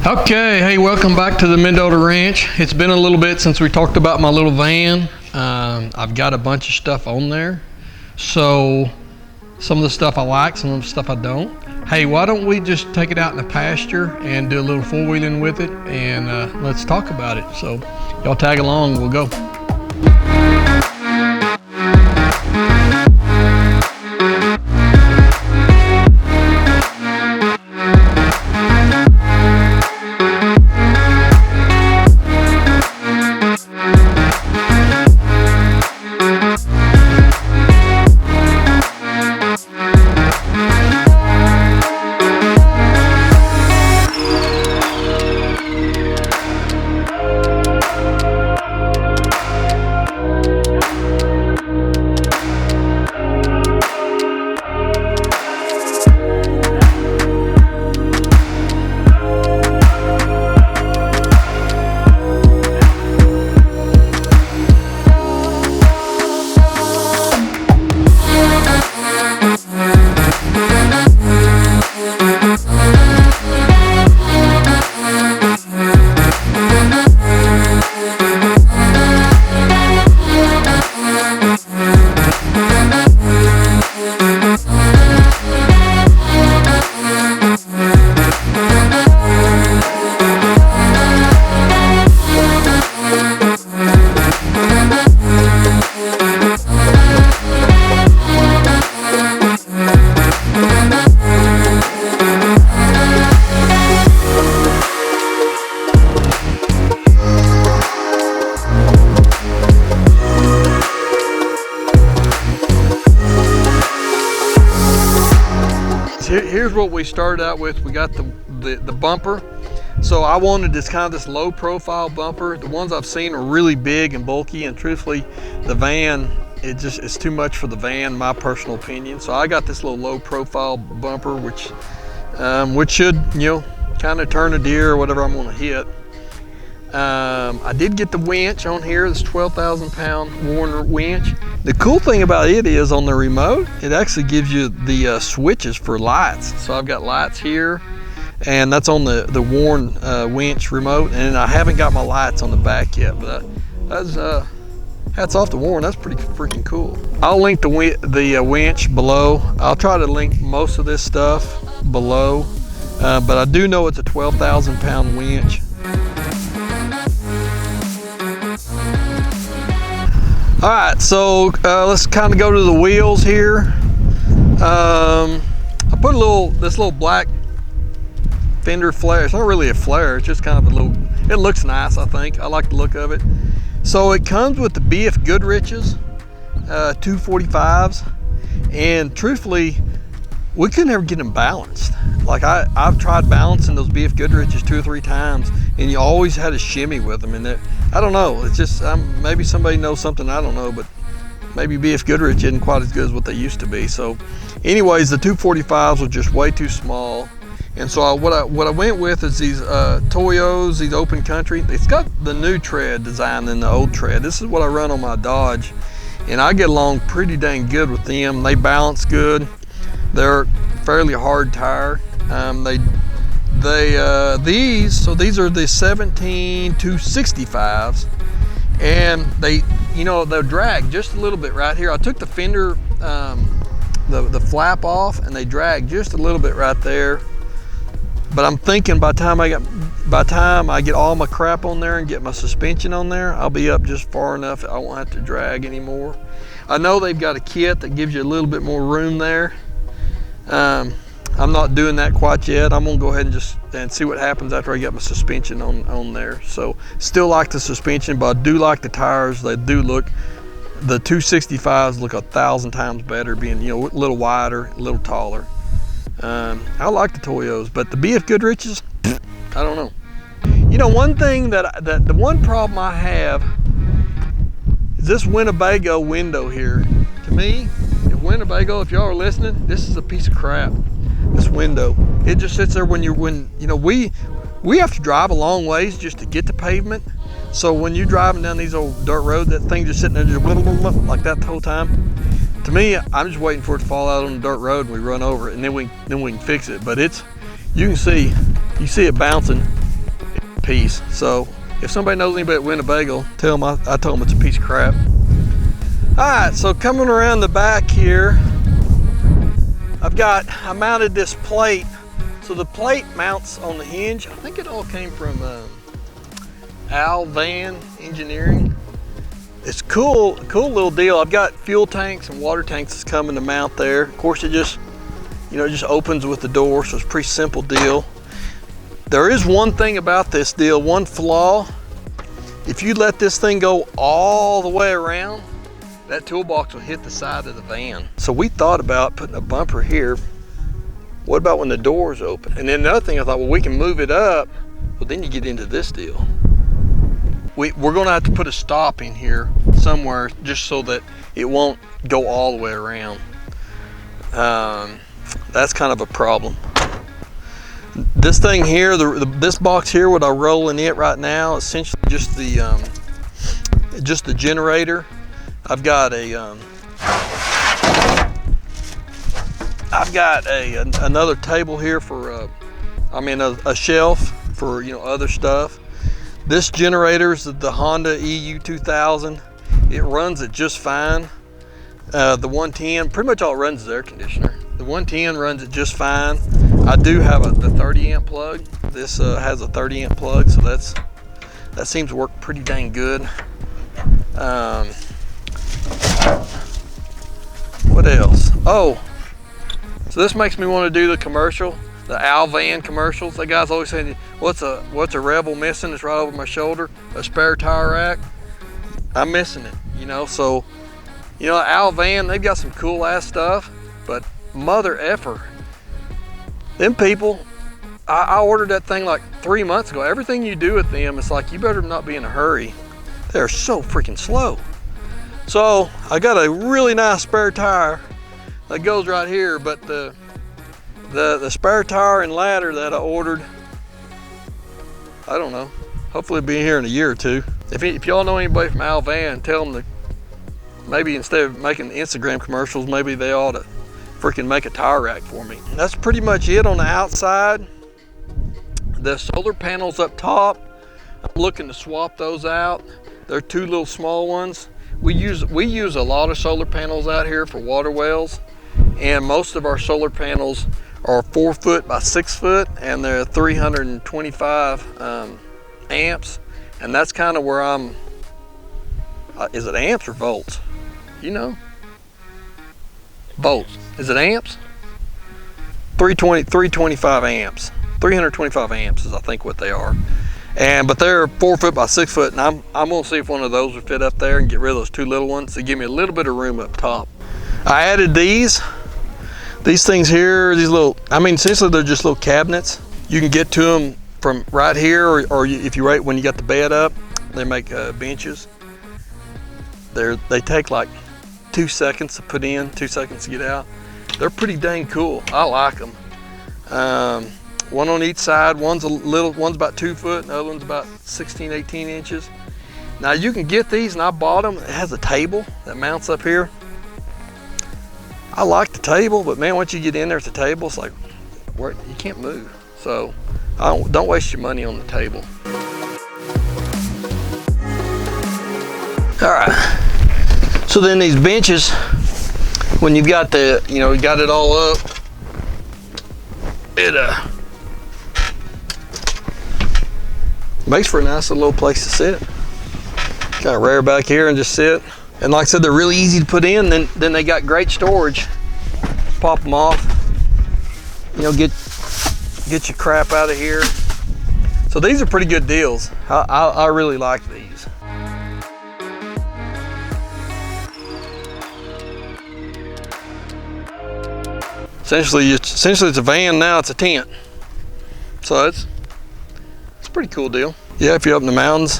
Okay, hey, welcome back to the Mendota Ranch. It's been a little bit since we talked about my little van. I've got a bunch of stuff on there. So some of the stuff I like, some of the stuff I don't. Hey, why don't we just take it out in the pasture and do a little four-wheeling with it, and let's talk about it. So y'all tag along, we'll go. Here's what we started out with. We got the bumper. So I wanted this kind of this low profile bumper. The ones I've seen are really big and bulky, and truthfully the van, it's too much for the van, my personal opinion. So I got this little low profile bumper which should, kind of turn a deer or whatever I'm going to hit. I did get the winch on here, this 12,000 pound Warner winch. The cool thing about it is on the remote, it actually gives you the switches for lights. So I've got lights here, and that's on the Warn winch remote, and I haven't got my lights on the back yet, but that's hats off to Warn, that's pretty freaking cool. I'll link the winch below. I'll try to link most of this stuff below, but I do know it's a 12,000 pound winch. All right, so let's kind of go to the wheels here. I put this little black fender flare. It's not really a flare, it's just kind of a little, it looks nice, I think. I like the look of it. So it comes with the BF Goodrich's 245s, and truthfully, we couldn't ever get them balanced. Like I've tried balancing those BF Goodrich's 2 or 3 times, and you always had a shimmy with them, and I don't know, it's just maybe somebody knows something I don't know, but maybe BF Goodrich isn't quite as good as what they used to be. So anyways, the 245s were just way too small, and so what I went with is these Toyos, these open country. It's got the new tread design than the old tread. This is what I run on my Dodge, and I get along pretty dang good with them. They balance good. They're fairly hard tire. These are the 17 265s, and they'll drag just a little bit right here. I took the fender, the flap off, and they drag just a little bit right there. But I'm thinking by the time I get all my crap on there and get my suspension on there, I'll be up just far enough I won't have to drag anymore. I know they've got a kit that gives you a little bit more room there. I'm not doing that quite yet. I'm gonna go ahead and see what happens after I get my suspension on there. So still like the suspension, but I do like the tires. They do look, the 265s look 1,000 times better, being a little wider, a little taller. I like the Toyos, but the BF Goodrich's, I don't know. One thing the one problem I have is this Winnebago window here. To me, Winnebago, if y'all are listening, this is a piece of crap. This window, it just sits there we have to drive a long ways just to get to pavement. So when you're driving down these old dirt roads, that thing just sitting there just like that the whole time. To me, I'm just waiting for it to fall out on the dirt road and we run over it, and then we can fix it. But you see it bouncing piece. So if somebody knows anybody at Winnebago, tell them I told them it's a piece of crap. All right, so coming around the back here, I mounted this plate. So the plate mounts on the hinge. I think it all came from Al Van Engineering. It's cool little deal. I've got fuel tanks and water tanks that's coming to mount there. Of course, it just opens with the door, so it's a pretty simple deal. There is one thing about this deal, one flaw. If you let this thing go all the way around, that toolbox will hit the side of the van. So we thought about putting a bumper here. What about when the door's open? And then the other thing, I thought, well, we can move it up. Well, then you get into this deal. We're gonna have to put a stop in here somewhere just so that it won't go all the way around. That's kind of a problem. This thing here, this box here, what I roll in it right now, essentially just the generator. I've got another table here for a shelf for other stuff. This generator is the Honda EU 2000. It runs it just fine. The 110, pretty much all it runs is air conditioner. The 110 runs it just fine. I do have the 30 amp plug. This has a 30 amp plug, so that seems to work pretty dang good. What else? Oh, so this makes me want to do the commercial, the Al Van commercials. That guy's always saying, what's a Revel missing? It's right over my shoulder. A spare tire rack. I'm missing it, so Al Van, they've got some cool ass stuff, but mother effer, them people, I ordered that thing like 3 months ago. Everything you do with them, it's like you better not be in a hurry. They're so freaking slow. So I got a really nice spare tire that goes right here, but the spare tire and ladder that I ordered, I don't know, hopefully it'll be here in a year or two. If y'all know anybody from Al Van, tell them to maybe instead of making Instagram commercials, maybe they ought to freaking make a tire rack for me. And that's pretty much it on the outside. The solar panels up top, I'm looking to swap those out. They're two little small ones. We use a lot of solar panels out here for water wells, and most of our solar panels are 4 foot by 6 foot, and they're 325 amps, and that's kind of where I'm. Is it amps or volts? Volts. Is it amps? 325 amps. 325 amps is I think what they are. But they're 4 foot by 6 foot, and I'm gonna see if one of those would fit up there and get rid of those two little ones to give me a little bit of room up top. I added these things here, these little, essentially they're just little cabinets. You can get to them from right here, or if you rate when you got the bed up, they make benches. They take like 2 seconds to put in, 2 seconds to get out. They're pretty dang cool. I like them. One on each side. One's about 2 foot, and the other one's about 16, 18 inches. Now you can get these, and I bought them. It has a table that mounts up here. I like the table, but man, once you get in there at the table, it's like, you can't move. So don't waste your money on the table. All right. So then these benches, when you've got you got it all up, it makes for a nice little place to sit. Kind of rear back here and just sit. And like I said, they're really easy to put in. Then they got great storage. Pop them off. Get your crap out of here. So these are pretty good deals. I really like these. Essentially it's a van now. It's a tent. So it's a pretty cool deal. Yeah, if you're up in the mountains,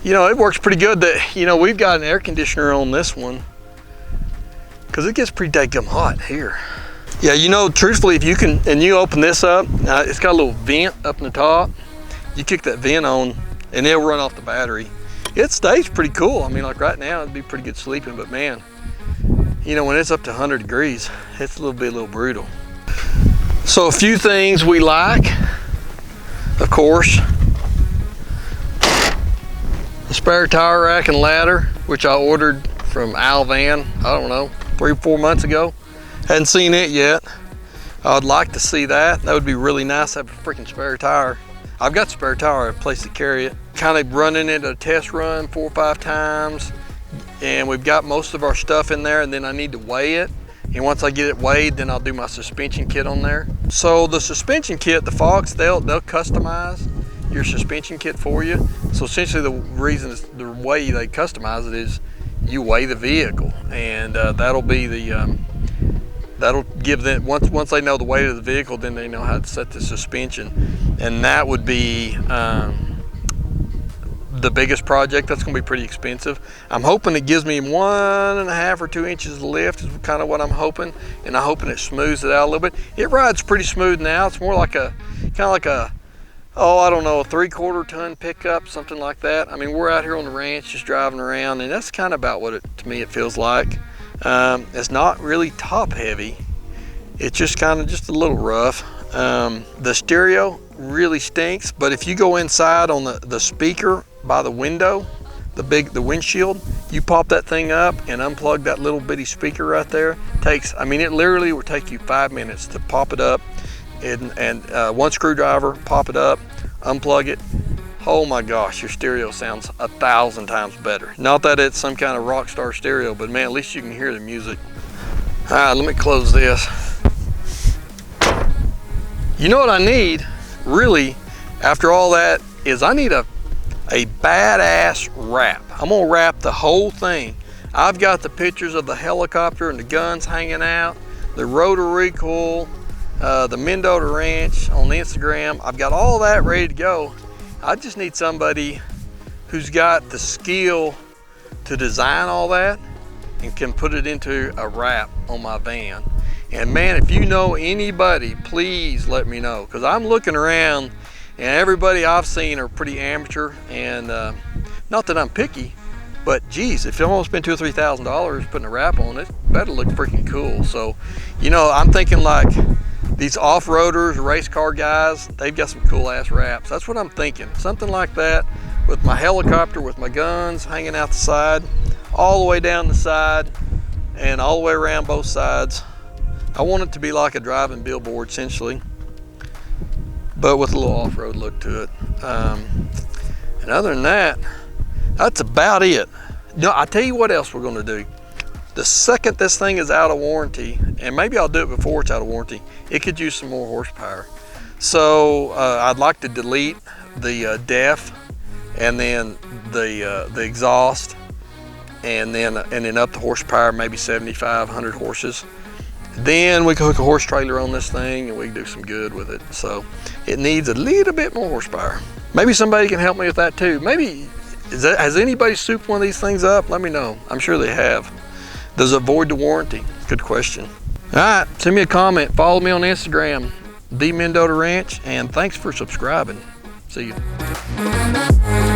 it works pretty good. That we've got an air conditioner on this one because it gets pretty daggum hot here. Yeah, truthfully, if you can, and you open this up, it's got a little vent up in the top. You kick that vent on, and it'll run off the battery. It stays pretty cool. Like right now, it'd be pretty good sleeping, but man, when it's up to 100 degrees, it's a little brutal. So a few things we like, of course, spare tire rack and ladder, which I ordered from Al Van, I don't know, 3 or 4 months ago. Hadn't seen it yet. I'd like to see that. That would be really nice to have a freaking spare tire. I've got spare tire, a place to carry it. Kind of running it a test run 4 or 5 times, and we've got most of our stuff in there, and then I need to weigh it. And once I get it weighed, then I'll do my suspension kit on there. So the suspension kit, the Fox, they'll customize your suspension kit for you. So essentially the reason, the way they customize it is you weigh the vehicle, and that'll be the, that'll give them, once they know the weight of the vehicle, then they know how to set the suspension. And that would be the biggest project. That's gonna be pretty expensive. I'm hoping it gives me 1.5 or 2 inches of lift is kind of what I'm hoping, and I'm hoping it smooths it out a little bit. It rides pretty smooth now. It's more like a, kind of like a, oh, I don't know, a 3/4 ton pickup, something like that. I mean, we're out here on the ranch just driving around, and that's kind of about what to me it feels like. It's not really top heavy. It's just kind of just a little rough. The stereo really stinks, but if you go inside on the speaker by the window, the windshield, you pop that thing up and unplug that little bitty speaker right there. I mean, it literally will take you 5 minutes to pop it up, and one screwdriver, pop it up, unplug it. Oh my gosh, your stereo sounds 1,000 times better. Not that it's some kind of rock star stereo, but man, at least you can hear the music. All right, let me close this. You know what I need, really, after all that, is I need a badass wrap. I'm gonna wrap the whole thing. I've got the pictures of the helicopter and the guns hanging out, the Rotor Recoil, the Mendota Ranch on Instagram. I've got all that ready to go. I just need somebody who's got the skill to design all that and can put it into a wrap on my van. And man, if you know anybody, please let me know, because I'm looking around and everybody I've seen are pretty amateur, and not that I'm picky, but geez, if you almost spend $2,000 or $3,000 putting a wrap on it, better look freaking cool. So, you know, I'm thinking like these off-roaders, race car guys, they've got some cool ass wraps. That's what I'm thinking, something like that with my helicopter, with my guns hanging out the side, all the way down the side and all the way around both sides. I want it to be like a driving billboard essentially, but with a little off-road look to it. And other than that, that's about it. No, I'll tell you what else we're gonna do. The second this thing is out of warranty, and maybe I'll do it before it's out of warranty, it could use some more horsepower. So I'd like to delete the def, and then the exhaust, and then up the horsepower, maybe 75, 100 horses. Then we can hook a horse trailer on this thing and we can do some good with it. So it needs a little bit more horsepower. Maybe somebody can help me with that too. Maybe, has anybody souped one of these things up? Let me know. I'm sure they have. Does it void the warranty? Good question. All right, send me a comment. Follow me on Instagram, the Mendota Ranch, and thanks for subscribing. See you.